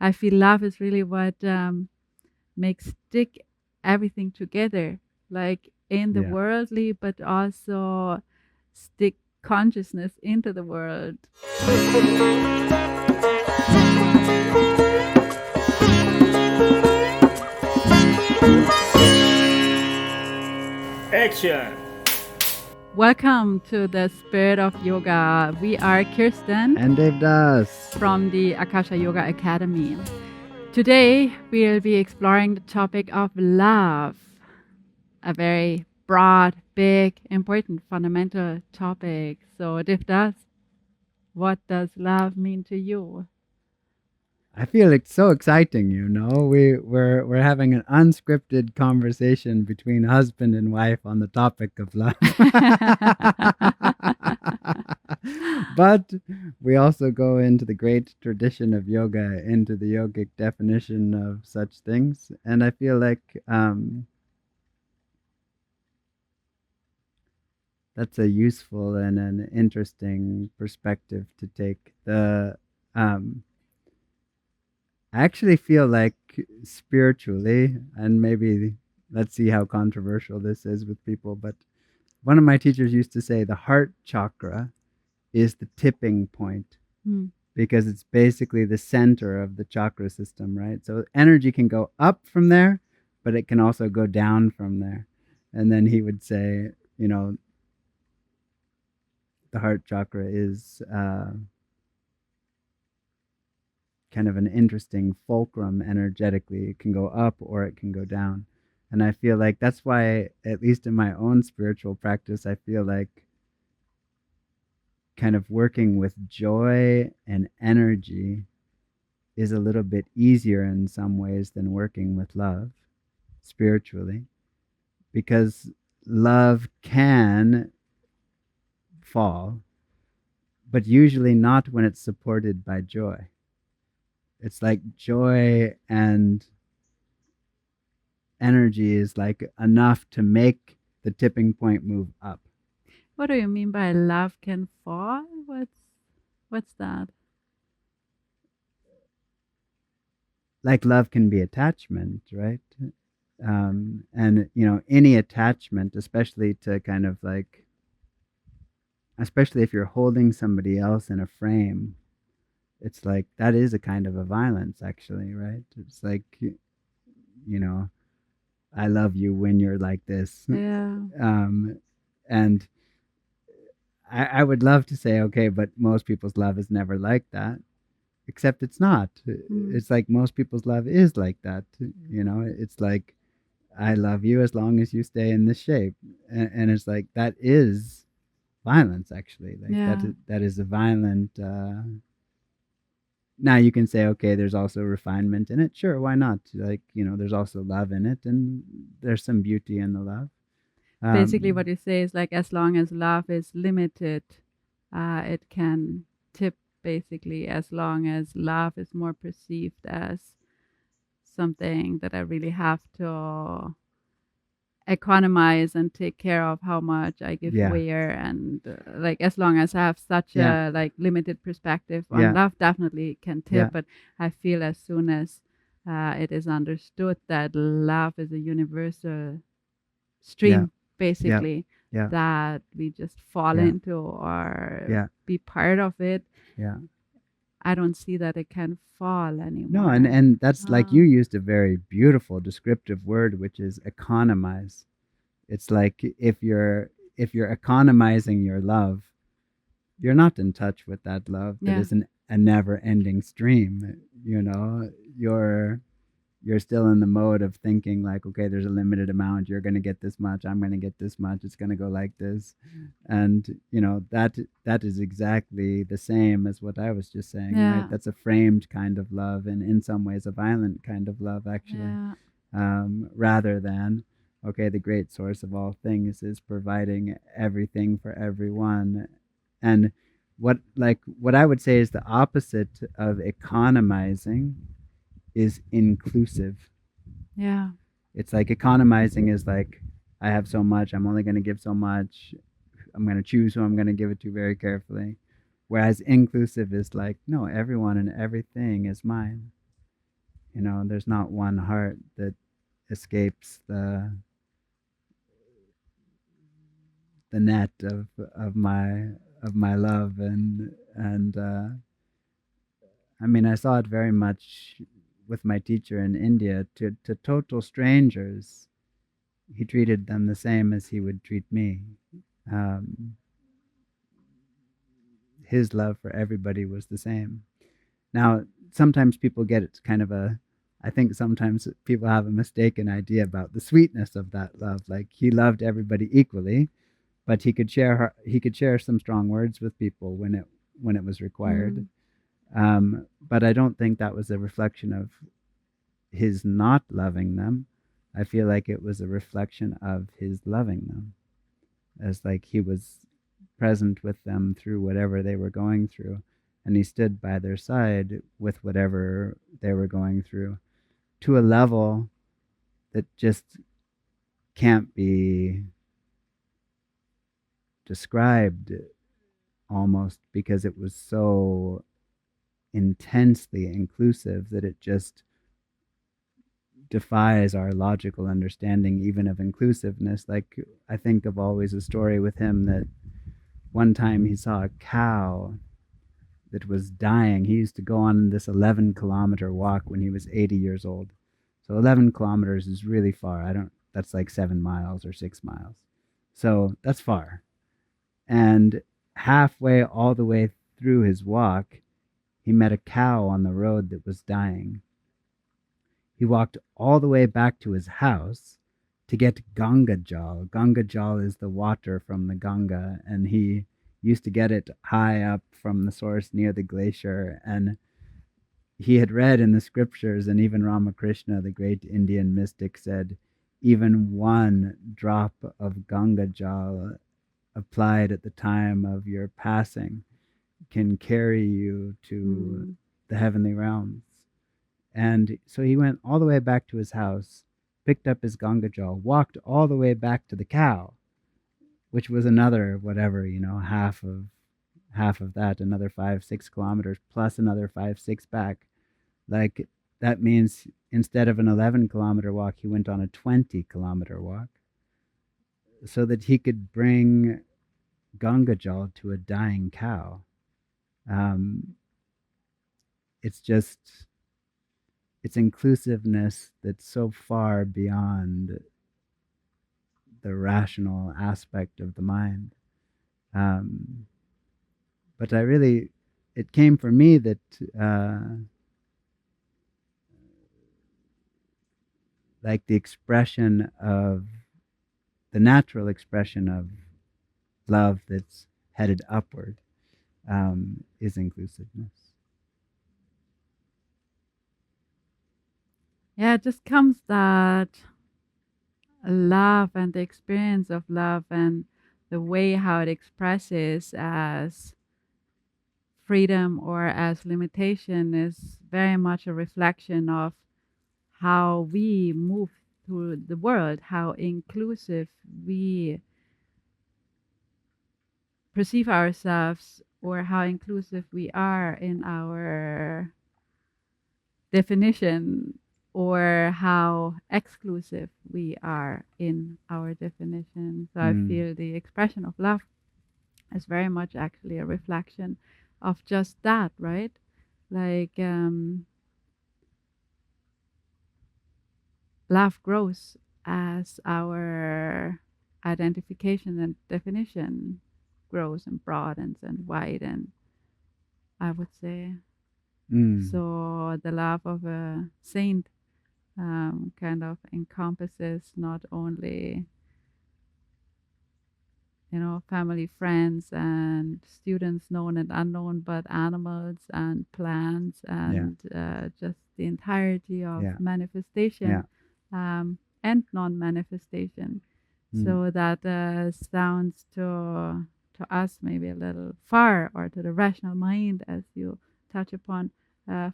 I feel love is really what makes stick everything together, like in the Yeah. worldly, but also stick consciousness into the world. Action! Welcome to the Spirit of Yoga. We are Kirsten And Devdas. from the Akasha Yoga Academy. Today, we'll be exploring the topic of love, a very broad, big, important, fundamental topic. So, Devdas, what does love mean to you? I feel it's so exciting, we're having an unscripted conversation between husband and wife on the topic of love. But we also go into the great tradition of yoga, into the yogic definition of such things, and I feel like that's a useful and an interesting perspective to take. I actually feel like spiritually, and maybe let's see how controversial this is with people, but one of my teachers used to say the heart chakra is the tipping point Hmm. because it's basically the center of the chakra system, right? So energy can go up from there, but it can also go down from there. And then he would say, the heart chakra is kind of an interesting fulcrum energetically. It can go up or it can go down. And I feel like that's why, at least in my own spiritual practice, I feel like kind of working with joy and energy is a little bit easier in some ways than working with love spiritually, because love can fall, but usually not when it's supported by joy. It's like joy and energy is like enough to make the tipping point move up. What do you mean by love can fall? What's that? Like love can be attachment, right? And any attachment, especially to kind of like, especially if you're holding somebody else in a frame, it's like that is a kind of a violence, actually, right? It's like, I love you when you're like this. Yeah. And I would love to say, okay, but most people's love is never like that. Except it's not. Mm. It's like most people's love is like that. It's like, I love you as long as you stay in this shape. And it's like, that is violence, actually. Like Yeah. that is a violent. Now you can say, okay, there's also refinement in it. Sure, why not? Like, there's also love in it, and there's some beauty in the love. Basically, what Um, you say is like as long as love is limited, it can tip. Basically, as long as love is more perceived as something that I really have to economize and take care of how much I give yeah, where, and like as long as I have such yeah, a like limited perspective on yeah, love, definitely can tip. yeah, But I feel as soon as it is understood that love is a universal yeah, stream, yeah, basically, yeah, that we just fall yeah, into or yeah, be part of it, yeah. I don't see that it can fall No, and anymore. and that's like, you Oh, used a very beautiful descriptive word, which is economize. It's like, if you're economizing your love, you're not in touch with that love that yeah, isn't a never-ending stream. You're still in the mode of thinking like, okay, there's a limited amount. You're going to get this much. I'm going to get this much. It's going to go like this. And that is exactly the same as what I was just saying, right? yeah, That's a framed kind of love, and in some ways a violent kind of love, actually. yeah, Rather than, okay, the great source of all things is providing everything for everyone. And what I would say is the opposite of economizing is inclusive. yeah, It's like, economizing is like, I have so much, I'm only going to give so much. I'm going to choose who I'm going to give it to very carefully. Whereas inclusive is like, no, everyone and everything is mine. There's not one heart that escapes the net of my love. And I mean, I saw it very much with my teacher in India. To total strangers, he treated them the same as he would treat me. Um, his love for everybody was the same. Now, sometimes people get it kind of I think sometimes people have a mistaken idea about the sweetness of that love. Like he loved everybody equally, but he could share some strong words with people when it was required. Mm. But I don't think that was a reflection of his not loving them. I feel like it was a reflection of his loving them, as like he was present with them through whatever they were going through, and he stood by their side with whatever they were going through to a level that just can't be described, almost, because it was so intensely inclusive that it just defies our logical understanding even of inclusiveness. Like I think of always a story with him that one time he saw a cow that was dying. He used to go on this 11-kilometer walk when he was 80 years old. So 11 kilometers is really far. That's like 7 miles or 6 miles. So that's far. And halfway, all the way through his walk, he met a cow on the road that was dying. He walked all the way back to his house to get Ganga Jal. Ganga Jal is the water from the Ganga, and he used to get it high up from the source near the glacier. And he had read in the scriptures, and even Ramakrishna, the great Indian mystic, said, even one drop of Ganga Jal applied at the time of your passing can carry you to Mm. the heavenly realms. And so he went all the way back to his house, picked up his Ganga Jal, walked all the way back to the cow, which was another whatever, half of that, another 5-6 kilometers plus another 5-6 back. Like that means instead of an 11-kilometer walk, he went on a 20-kilometer walk so that he could bring Ganga Jal to a dying cow. Um, it's just it's inclusiveness that's so far beyond the rational aspect of the mind. Um, but it came for me that like the natural expression of love that's headed upward is inclusiveness. Yeah, it just comes that love and the experience of love and the way how it expresses as freedom or as limitation is very much a reflection of how we move through the world, how inclusive we perceive ourselves, or how inclusive we are in our definition, or how exclusive we are in our definition. So I Mm, feel the expression of love is very much actually a reflection of just that, right? Like love grows as our identification and definition grows and broadens and widens, I would say. mm, So the love of a saint kind of encompasses not only, family, friends, and students known and unknown, but animals and plants yeah, and just the entirety of yeah, yeah. manifestation and non-manifestation. Mm, So that sounds to us maybe a little far, or to the rational mind, as you touch upon,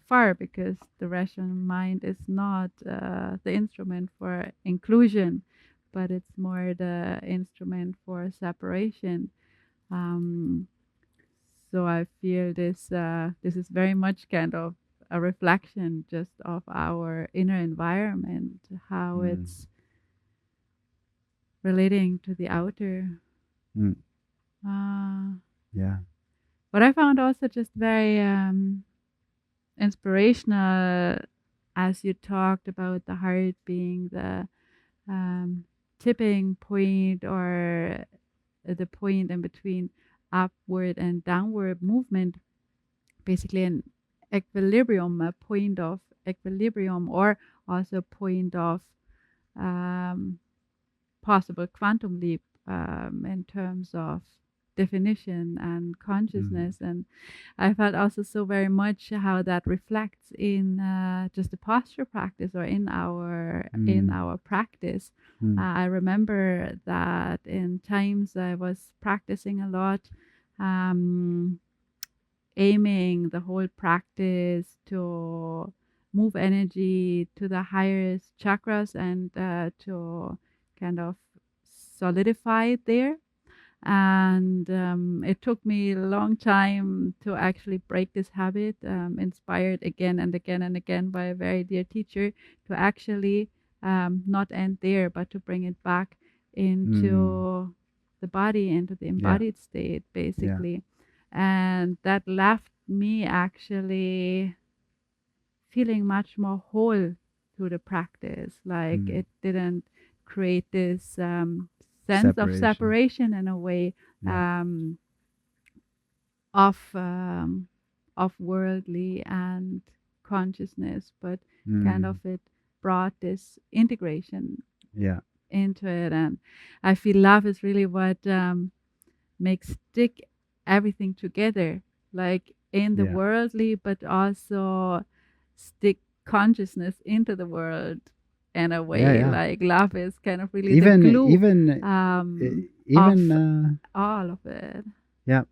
far, because the rational mind is not the instrument for inclusion, but it's more the instrument for separation. Um, so I feel this is very much kind of a reflection just of our inner environment, how Mm. it's relating to the outer. Mm. Uh, Yeah. what I found also just very inspirational, as you talked about the heart being the um, tipping point, or the point in between upward and downward movement, basically an equilibrium, a point of equilibrium, or also a point of um, possible quantum leap in terms of definition and Mm. consciousness. And I felt also so very much how that reflects in just the posture practice, or in Mm. our practice. Mm. I remember that in times I was practicing a lot, um, aiming the whole practice to move energy to the highest chakras, and to kind of solidify it there. And it took me a long time to actually break this habit, inspired again and again and again by a very dear teacher, to actually not end there, but to bring it back Mm. into the body, into the Yeah. embodied state, Yeah. basically. And that left me actually feeling much more whole through the practice. Like, Mm. it didn't create this sense of Separation. separation in a way, Yeah. um, of worldly and consciousness, but kind of Mm. it brought this integration Yeah. into it. And I feel love is really what makes stick everything together, like in the Yeah. worldly, but also stick consciousness into the world in a Yeah. way. Yeah. Like, love is kind of really the Even glue even even of all of it. yeah,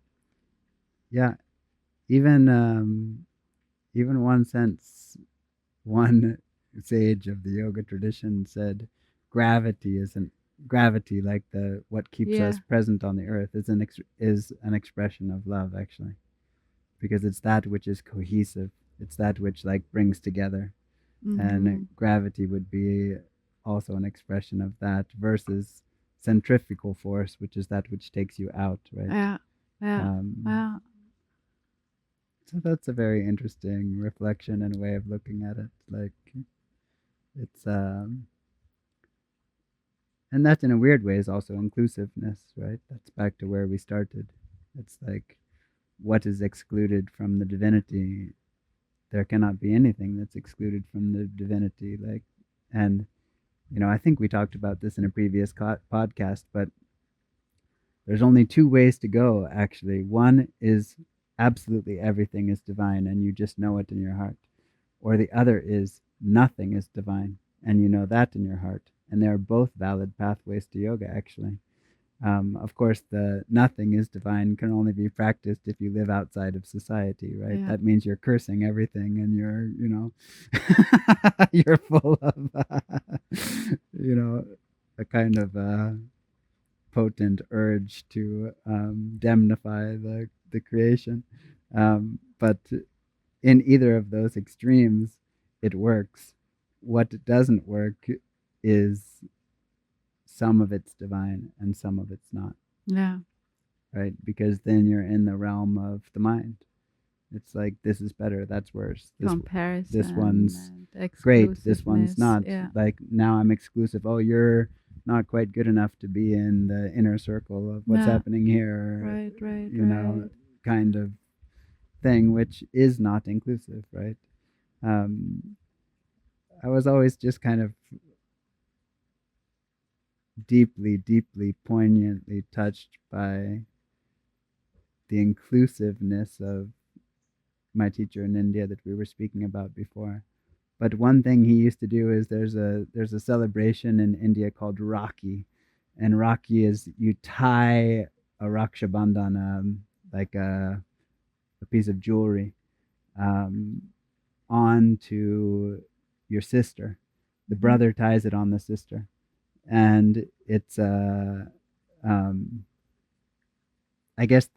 yeah, even even one sense, one sage of the yoga tradition said gravity isn't gravity, like the what keeps us Yeah. present on the earth, is an expression of love, actually, because it's that which is cohesive, it's that which like brings together. And Hmm. gravity would be also an expression of that, versus centrifugal force, which is that which takes you out, right? Yeah. Yeah. um, Yeah. so that's a very interesting reflection and way of looking at it. Like, it's and that in a weird way is also inclusiveness, right? That's back to where we started. It's like, what is excluded from the divinity? There cannot be anything that's excluded from the divinity. Like, and I think we talked about this in a previous podcast, but there's only two ways to go, actually. One is absolutely everything is divine and you just know it in your heart. Or the other is nothing is divine and you know that in your heart. And they are both valid pathways to yoga, actually. Of course, the nothing is divine can only be practiced if you live outside of society, right? Yeah. That means you're cursing everything and you're, you're full of, a kind of potent urge to demnify the creation. But in either of those extremes, it works. What doesn't work is some of it's divine and some of it's not, Yeah. right? Because then you're in the realm of the mind. It's like, this is better, that's worse. This one's Comparison and great, this one's exclusiveness. not. Yeah. Like, now I'm exclusive. Oh, you're not quite good enough to be in the inner circle of what's Yeah. happening here, Right. Right. you know, Right. kind of thing, which is not inclusive, right? Um, I was always just kind of deeply, deeply, poignantly touched by the inclusiveness of my teacher in India that we were speaking about before. But one thing he used to do is, there's a celebration in India called Rakhi, and Rakhi is, you tie a Raksha Bandhan, like a piece of jewelry, um, onto your sister. The Hmm. brother ties it on the sister, and it's um, I guess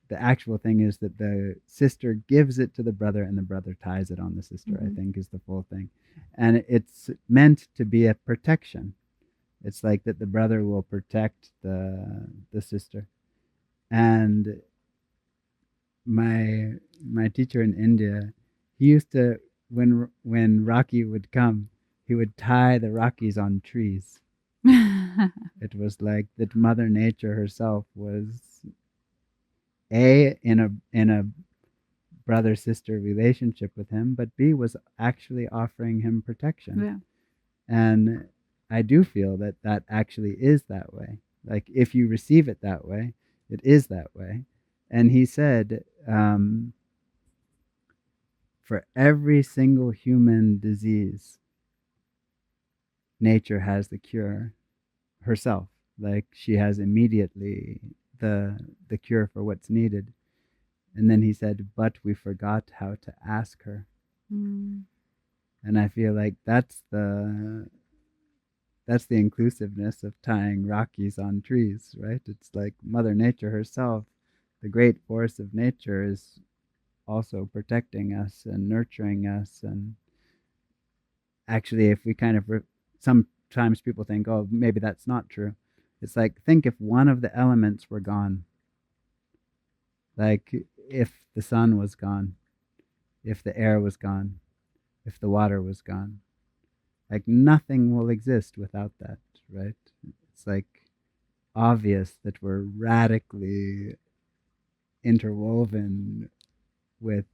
the actual thing is that the sister gives it to the brother and the brother ties it on the sister, I Mhm. think is the full thing. And it's meant to be a protection. It's like that the brother will protect the sister. And my teacher in India, he used to, when Rocky would come, he would tie the Rockies on trees. It was like that Mother Nature herself was in a brother sister relationship with him, but B was actually offering him protection. Yeah. And I do feel that that actually is that way. Like if you receive it that way, it is that way. And he said, for every single human disease, nature has the cure herself. Like she has immediately the cure for what's needed. And then he said, but we forgot how to ask her. Mm. And I feel like that's the inclusiveness of tying Rockies on trees, right? It's like Mother Nature herself, the great force of nature, is also protecting us and nurturing us. And actually, if we kind of sometimes people think, oh, maybe that's not true. It's like, think if one of the elements were gone, like if the sun was gone, if the air was gone, if the water was gone, like nothing will exist without that, right? It's like obvious that we're radically interwoven with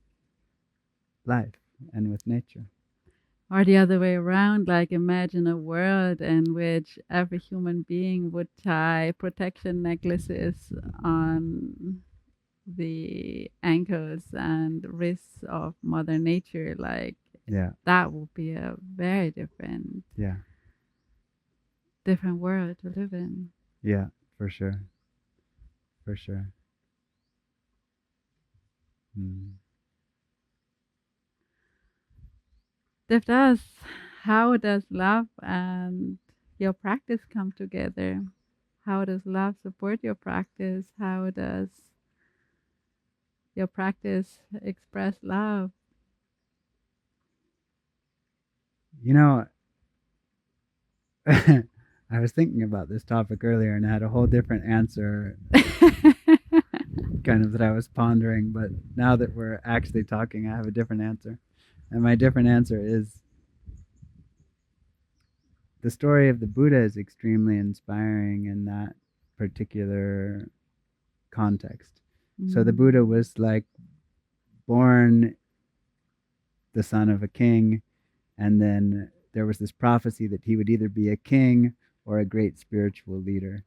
life and with nature. Or the other way around, like imagine a world in which every human being would tie protection necklaces on the ankles and wrists of Mother Nature. Like Yeah, that would be a very yeah, different world to live in. yeah, for sure, for sure. Mm. Devdas, how does love and your practice come together? How does love support your practice? How does your practice express love? You know, I was thinking about this topic earlier and I had a whole different answer, kind of that I was pondering. But now that we're actually talking, I have a different answer. And my different answer is the story of the Buddha is extremely inspiring in that particular context. So the Buddha Mm. was like born the son of a king, and then there was this prophecy that he would either be a king or a great spiritual leader.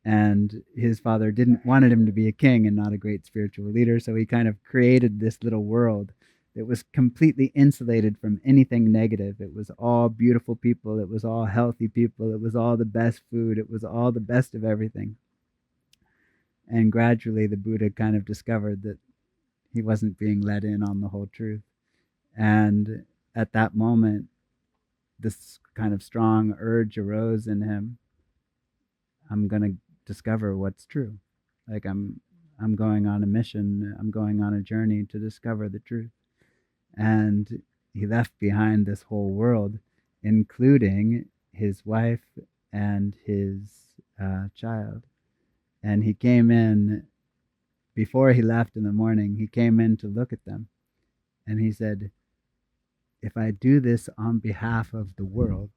And his father didn't wanted him to be a king and not a great spiritual leader, so he kind of created this little world that was completely insulated from anything negative. It was all beautiful people, it was all healthy people, it was all the best food, it was all the best of everything. And gradually the Buddha kind of discovered that he wasn't being let in on the whole truth. And at that moment, this kind of strong urge arose in him. I'm going to discover what's true. Like I'm going on a mission, I'm going on a journey to discover the truth. And he left behind this whole world, including his wife and his child. And he came in, before he left in the morning, he came in to look at them. And he said, if I do this on behalf of the world,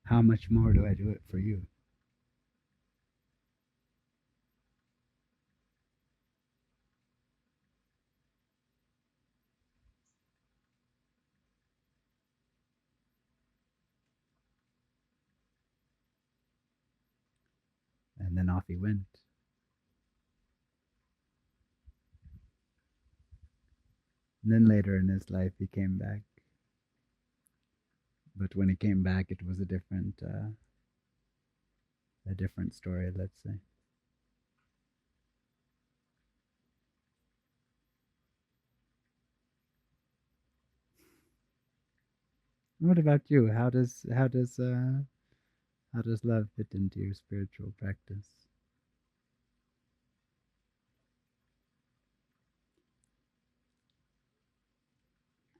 how much more do I do it for you? And then off he went. And then later in his life, he came back. But when he came back, it was a different story, let's say. What about you? How does love fit into your spiritual practice?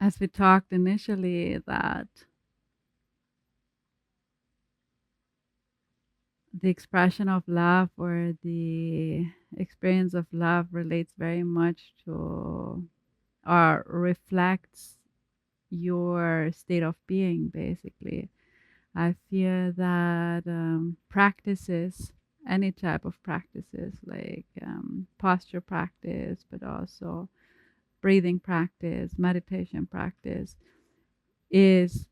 as we talked initially, that the expression of love or the experience of love relates very much to or reflects your state of being, basically. I feel that practices, any type of practices, like posture practice, but also breathing practice, meditation practice, is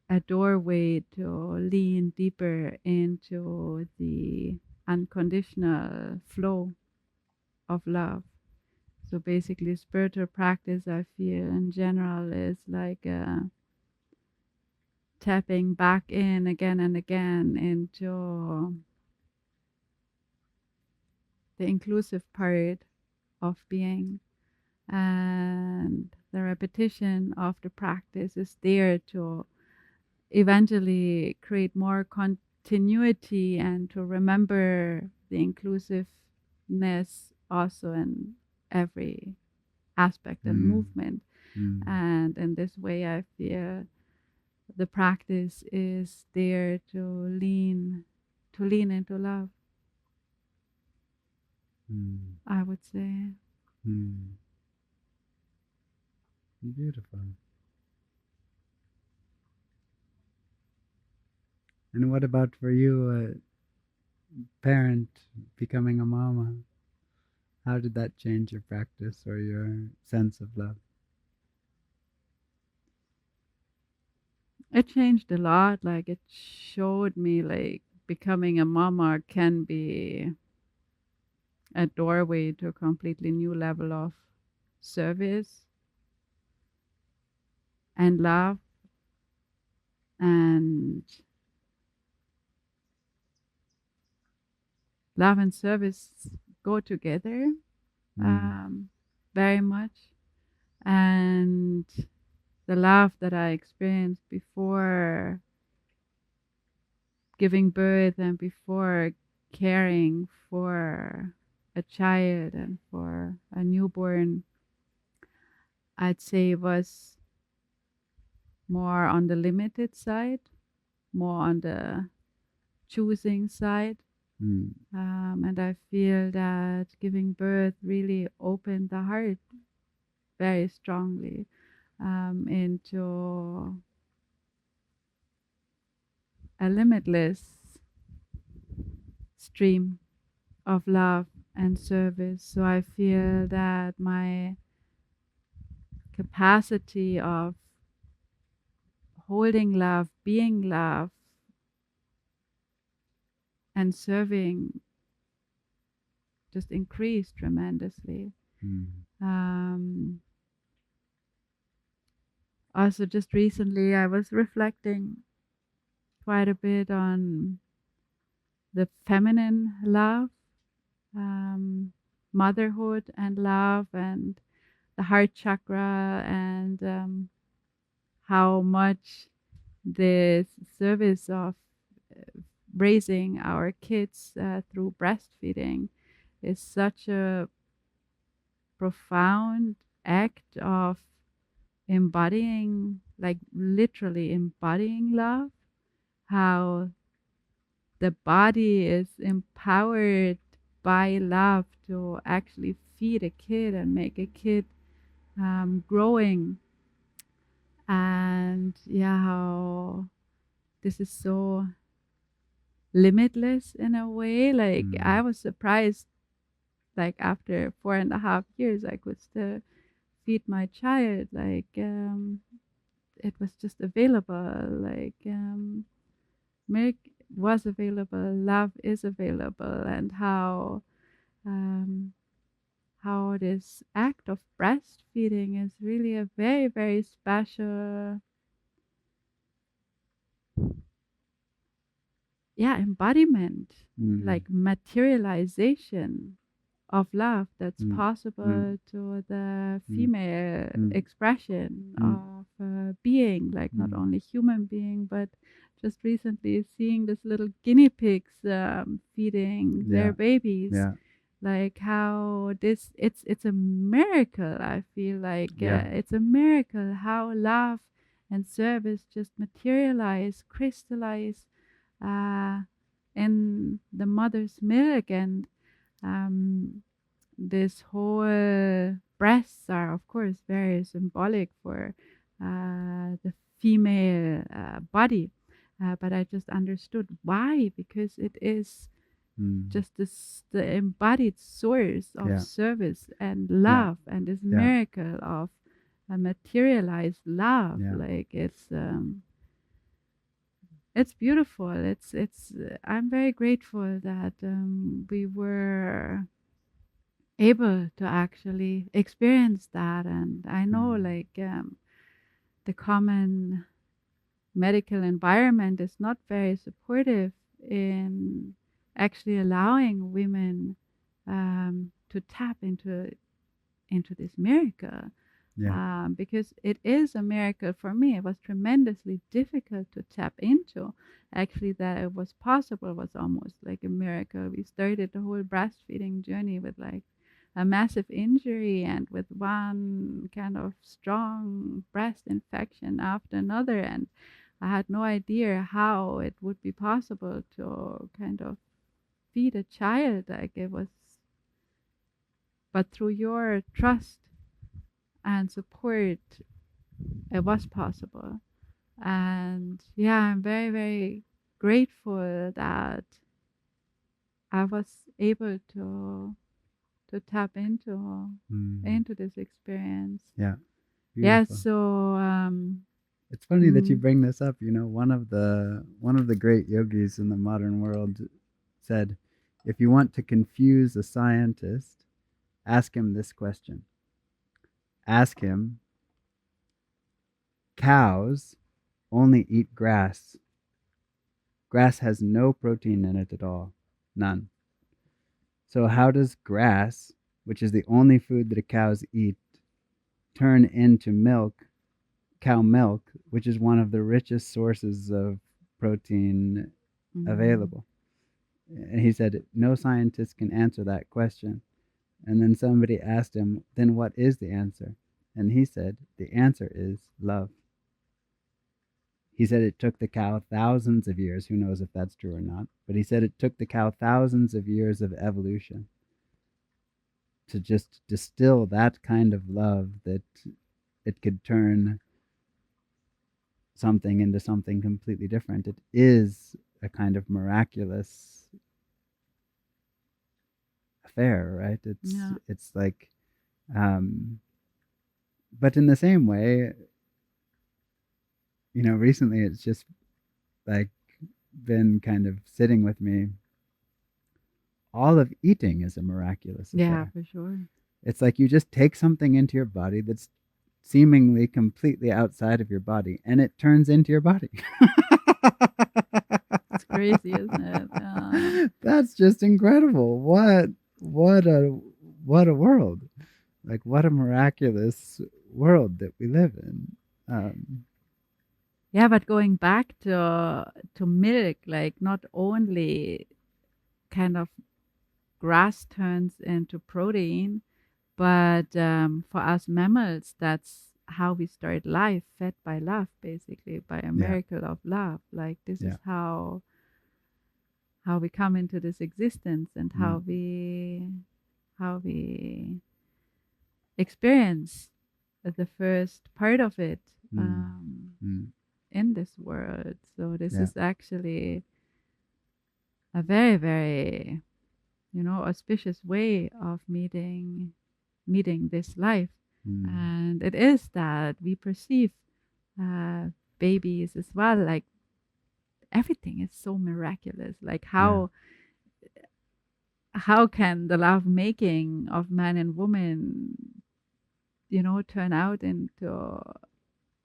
a doorway to lean deeper into the unconditional flow of love. So basically, spiritual practice, I feel in general, is like tapping back in again and again into the inclusive part of being. And the repetition of the practice is there to eventually create more continuity and to remember the inclusiveness also in every aspect and Mm. movement. Mm. And in this way, I feel the practice is there to lean into love, Mm. I would say. Mm. Beautiful. And what about for you, a parent becoming a mama? How did that change your practice or your sense of love? It changed a lot. Like it showed me like becoming a mama can be a doorway to a completely new level of service and love, and love and service go together Mm. very much. And the love that I experienced before giving birth and before caring for a child and for a newborn, I'd say was more on the limited side, more on the choosing side. Mm. And I feel that giving birth really opened the heart very strongly into a limitless stream of love and service. So I feel that my capacity of holding love, being love, and serving just increased tremendously. Mm. Um, Also, just recently, I was reflecting quite a bit on the feminine love, um, motherhood and love, and the heart chakra, and how much this service of raising our kids through breastfeeding is such a profound act of embodying, like literally embodying love, how the body is empowered by love to actually feed a kid and make a kid growing. And yeah, how this is so limitless in a way. Like I Mm. was surprised, like after 4.5 years, I could still feed my child. Like it was just available. Like milk was available, love is available, and um, how this act of breastfeeding is really a very, very special, yeah, embodiment, Mm. like materialization of love that's Mm. Mm. possible to the Mm. female Mm. expression Mm. of being, like not Mm. only human being, but just recently seeing this little guinea pigs feeding their Yeah. babies Yeah. like how this it's a miracle. I feel like Yeah. it's a miracle how love and service just materialize, crystallize uh, in the mother's milk. And um, this whole breasts are of course very symbolic for the female body, but I just understood why, because it is Mm. just this the embodied source of Yeah. service and Yeah. love, and this Yeah. miracle of a materialized love. Yeah. Like it's beautiful. It's I'm very grateful that we were able to actually experience that. And I know Mm. like the common medical environment is not very supportive in actually allowing women to tap into this miracle, Yeah. because it is a miracle for me. It was tremendously difficult to tap into. Actually, that it was possible was almost like a miracle. We started the whole breastfeeding journey with like a massive injury and with one kind of strong breast infection after another. And I had no idea how it would be possible to kind of feed a child. Like it was, but through your trust and support, it was possible. And yeah, I'm very, very grateful that I was able to tap Mm. into this experience. Yeah. Yeah, Beautiful. so It's funny that you mm, bring this up. You know, one of the great yogis in the modern world said, if you want to confuse a scientist, ask him this question. Ask him, cows only eat grass. Grass has no protein in it at all. None. So how does grass, which is the only food that cows eat, turn into milk, cow milk, which is one of the richest sources of protein mm, available? And he said, no scientist can answer that question. And then somebody asked him, then what is the answer? And he said, the answer is love. He said it took the cow thousands of years. Who knows if that's true or not? But he said it took the cow thousands of years of evolution to just distill that kind of love that it could turn something into something completely different. It is a kind of miraculous affair, right? It's yeah, it's like, um, but in the same way, recently it's just like been kind of sitting with me. All of eating is a miraculous yeah, affair. for sure. It's like you just take something into your body that's seemingly completely outside of your body and it turns into your body. It's crazy, isn't it? That's just incredible. What a world. Like what a miraculous world that we live in. Yeah, but going back to milk, like not only kind of grass turns into protein, but for us mammals, that's how we start life, fed by love, basically, by a Yeah. miracle of love. Like this Yeah. is how we come into this existence, and Mm, how we experience the first part of it mm, mm, in this world. So this yeah. is actually a very, very, auspicious way of meeting this life. Mm, And it is that we perceive uh, babies as well. Like everything is so miraculous. Like yeah. how can the love making of man and woman, turn out into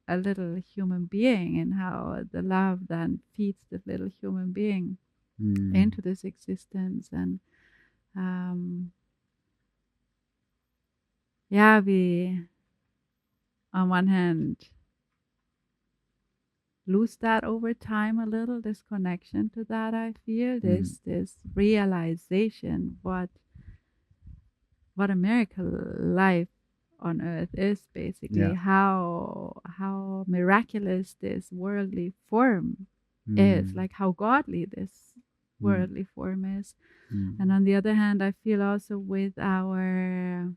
a little human being, and how the love then feeds the little human being Mm, into this existence. And um, yeah, we on one hand lose that over time a little, this connection to that. I feel mm, this realization what what a miracle life on earth is, basically Yeah. how miraculous this worldly form is, Mm. like how godly this Mm. worldly form is. And Mm. on the other hand, I feel also with our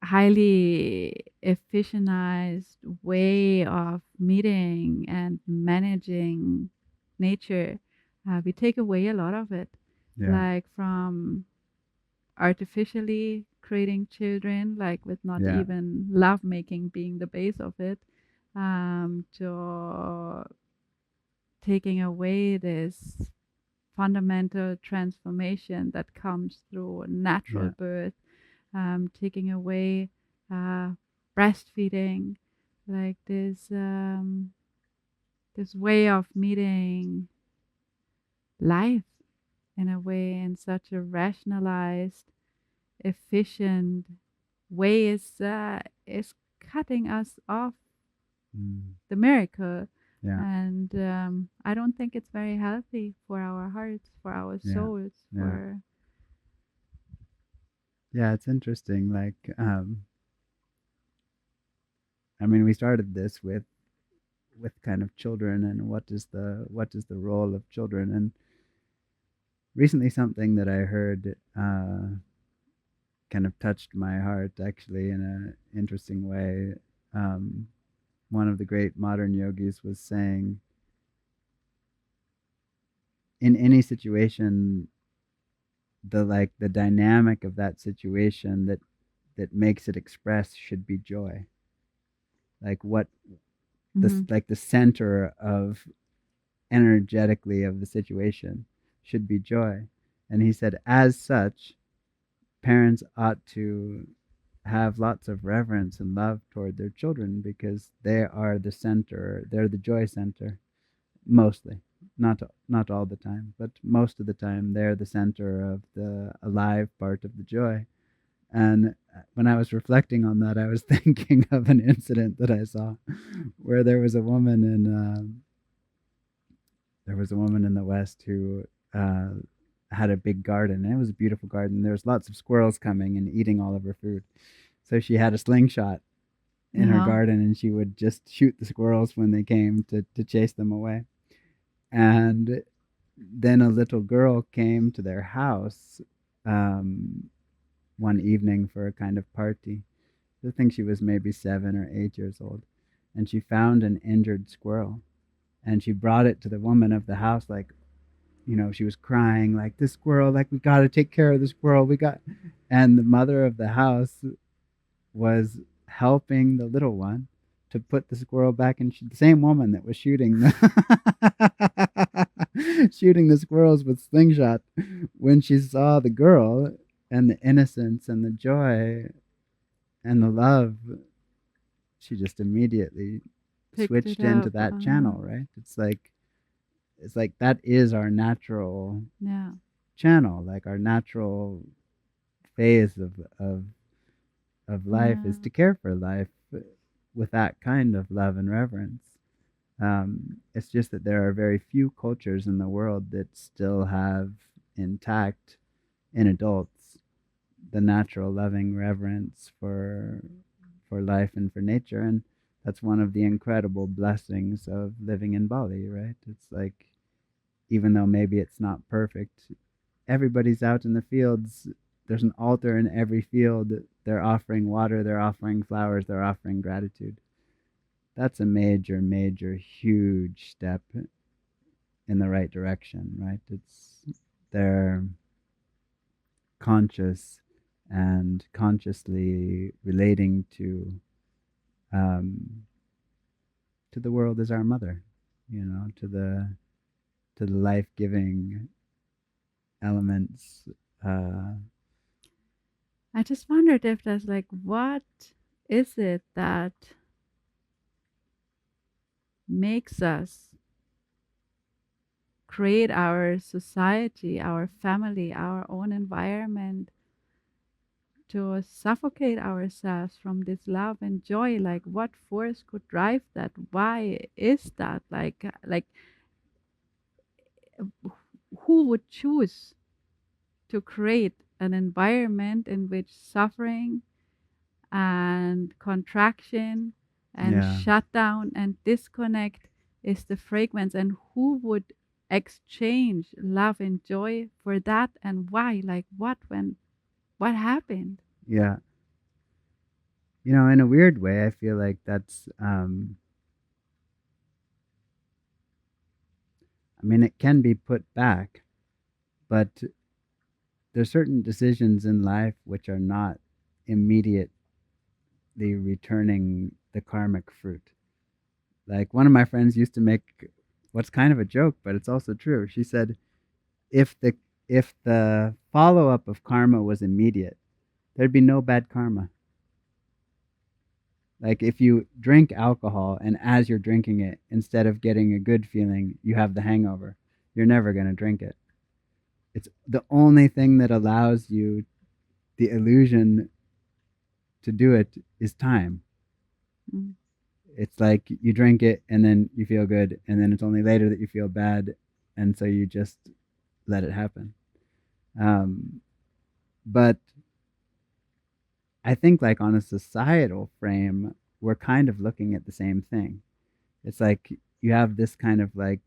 highly efficientized way of meeting and managing nature, we take away a lot of it, Yeah. like from artificially creating children, like with not Yeah. even love making being the base of it, to taking away this fundamental transformation that comes through natural Yeah. birth, taking away uh, breastfeeding, like this way of meeting life in a way, in such a rationalized, efficient way, is cutting us off Mm. the miracle. Yeah. And I don't think it's very healthy for our hearts, for our Yeah. souls, Yeah. for Yeah. It's interesting. Like, I mean, we started this with kind of children and what is the role of children. And recently, something that I heard kind of touched my heart actually in an interesting way. Um, One of the great modern yogis was saying, in any situation, the dynamic of that situation that makes it express should be joy. Like what this mhm, like the center of energetically of the situation should be joy. And he said, as such, parents ought to have lots of reverence and love toward their children because they are the center, they're the joy center, mostly. Not all the time, but most of the time they're the center of the alive part of the joy. And when I was reflecting on that, I was thinking of an incident that I saw where there was a woman in the West who uh, had a big garden. And it was a beautiful garden. There was lots of squirrels coming and eating all of her food. So she had a slingshot in her yeah, garden, and she would just shoot the squirrels when they came to chase them away. And then a little girl came to their house um, one evening for a kind of party. I think she was maybe 7 or 8 years old. And she found an injured squirrel. And she brought it to the woman of the house, like, she was crying, like, this squirrel, like, we got to take care of the squirrel. We got. And the mother of the house was helping the little one to put the squirrel back in. The same woman that was shooting shooting the squirrels with slingshot, when she saw the girl and the innocence and the joy and the love, she just immediately picked it switched into up. that channel, right? It's like that is our natural Yeah, channel, like our natural phase of life yeah, is to care for life with that kind of love and reverence. It's just that there are very few cultures in the world that still have intact in adults the natural loving reverence for life and for nature. And that's one of the incredible blessings of living in Bali, right? It's like, even though maybe it's not perfect, everybody's out in the fields. There's an altar in every field. They're offering water, they're offering flowers, they're offering gratitude. That's a major, major, huge step in the right direction, right? It's they're conscious and consciously relating um, to the world as our mother, to the life giving elements. Uh, I just wondered if there's like, what is it that makes us create our society, our family, our own environment, to suffocate ourselves from this love and joy? Like, what force could drive that? Why is that? Like who would choose to create an environment in which suffering and contraction and Yeah. shutdown and disconnect is the fragrance, and who would exchange love and joy for that, and why, like what happened? Yeah. In a weird way, I feel like that's, I mean, it can be put back, but there's certain decisions in life which are not immediately returning the karmic fruit. Like one of my friends used to make what's kind of a joke, but it's also true. She said, if the if the follow up of karma was immediate, there'd be no bad karma. Like if you drink alcohol and as you're drinking it, instead of getting a good feeling, you have the hangover, you're never going to drink it. It's the only thing that allows you the illusion to do it is time. Mm. It's like you drink it and then you feel good, and then it's only later that you feel bad, and so you just let it happen. Um, but I think, like, on a societal frame, we're kind of looking at the same thing. It's like you have this kind of, like,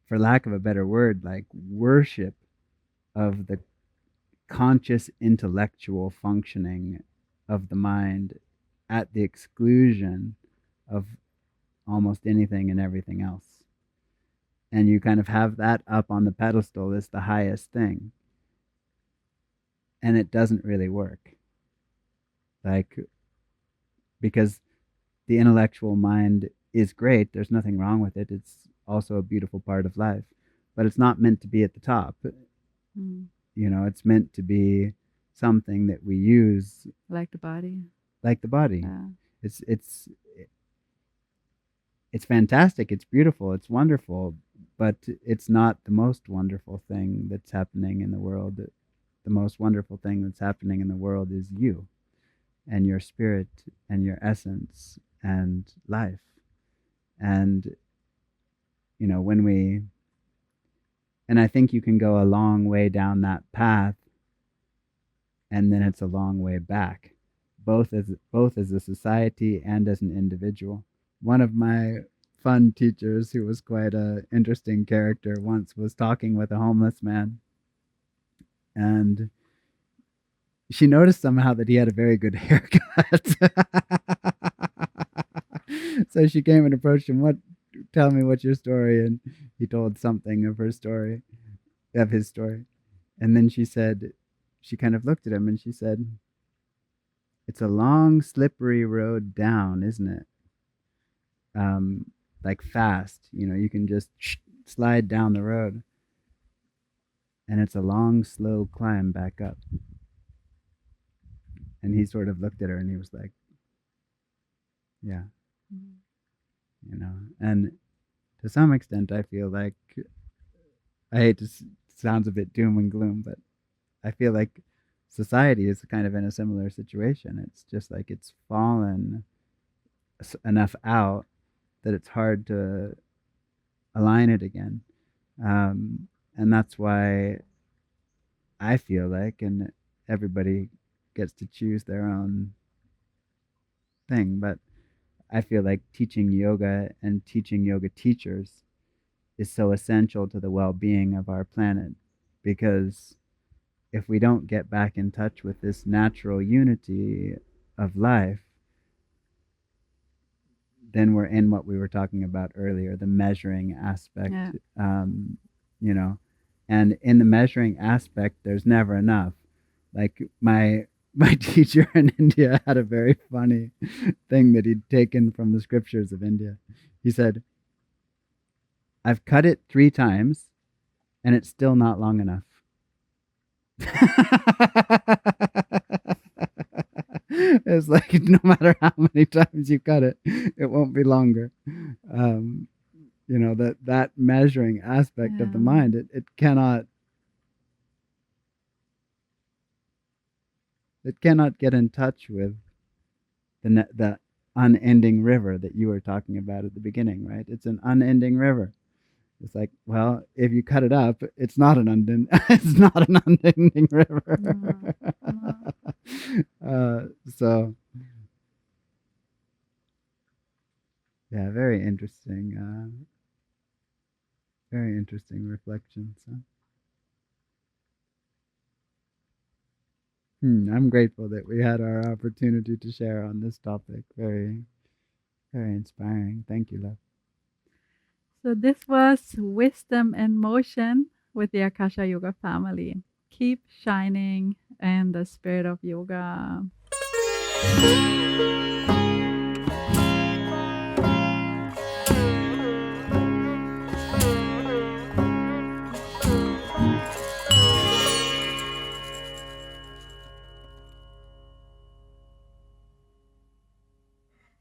for lack of a better word, like worship of the conscious intellectual functioning of the mind at the exclusion of almost anything and everything else. And you kind of have that up on the pedestal as the highest thing. And it doesn't really work. Like, because the intellectual mind is great, there's nothing wrong with it. It's also a beautiful part of life, but it's not meant to be at the top. Mm. It's meant to be something that we use Like the body. like the body. Yeah. It's it's it's fantastic, it's beautiful, it's wonderful, but it's not the most wonderful thing that's happening in the world. The most wonderful thing that's happening in the world is you and your spirit and your essence and life. And when we and I think you can go a long way down that path, and then it's a long way back, both as a society and as an individual. One of my fun teachers, who was quite a interesting character, once was talking with a homeless man, and she noticed somehow that he had a very good haircut. So she came and approached him. Tell me what's your story? And he told something of her story, of his story. And then she kind of looked at him and she said, "It's a long, slippery road down, isn't it? Um, like fast, you can just slide down the road. And it's a long, slow climb back up." And he sort of looked at her and he was like, "Yeah, Mm. And to some extent, I feel like, I hate to, sounds a bit doom and gloom, but I feel like society is kind of in a similar situation. It's just like it's fallen enough out that it's hard to align it again. And that's why I feel like, and everybody gets to choose their own thing, but I feel like teaching yoga and teaching yoga teachers is so essential to the well being of our planet, because if we don't get back in touch with this natural unity of life, then we're in what we were talking about earlier, the measuring aspect. Yeah. um, you know and in the measuring aspect, there's never enough. Like my teacher in India had a very funny thing that he'd taken from the scriptures of India. He said, "I've cut it 3 times and it's still not long enough." It's like, no matter how many times you cut it, it won't be longer. um, that measuring aspect of the Yeah. mind, it cannot get in touch with the unending river that you were talking about at the beginning, right? It's an unending river. It's like, well, if you cut it up, it's not an it's not an unending No, river. no. uh, so yeah, very interesting reflection. So I'm grateful that we had our opportunity to share on this topic. Very, very inspiring. Thank you, love. So this was Wisdom in Motion with the Akasha Yoga family. Keep shining in the spirit of yoga.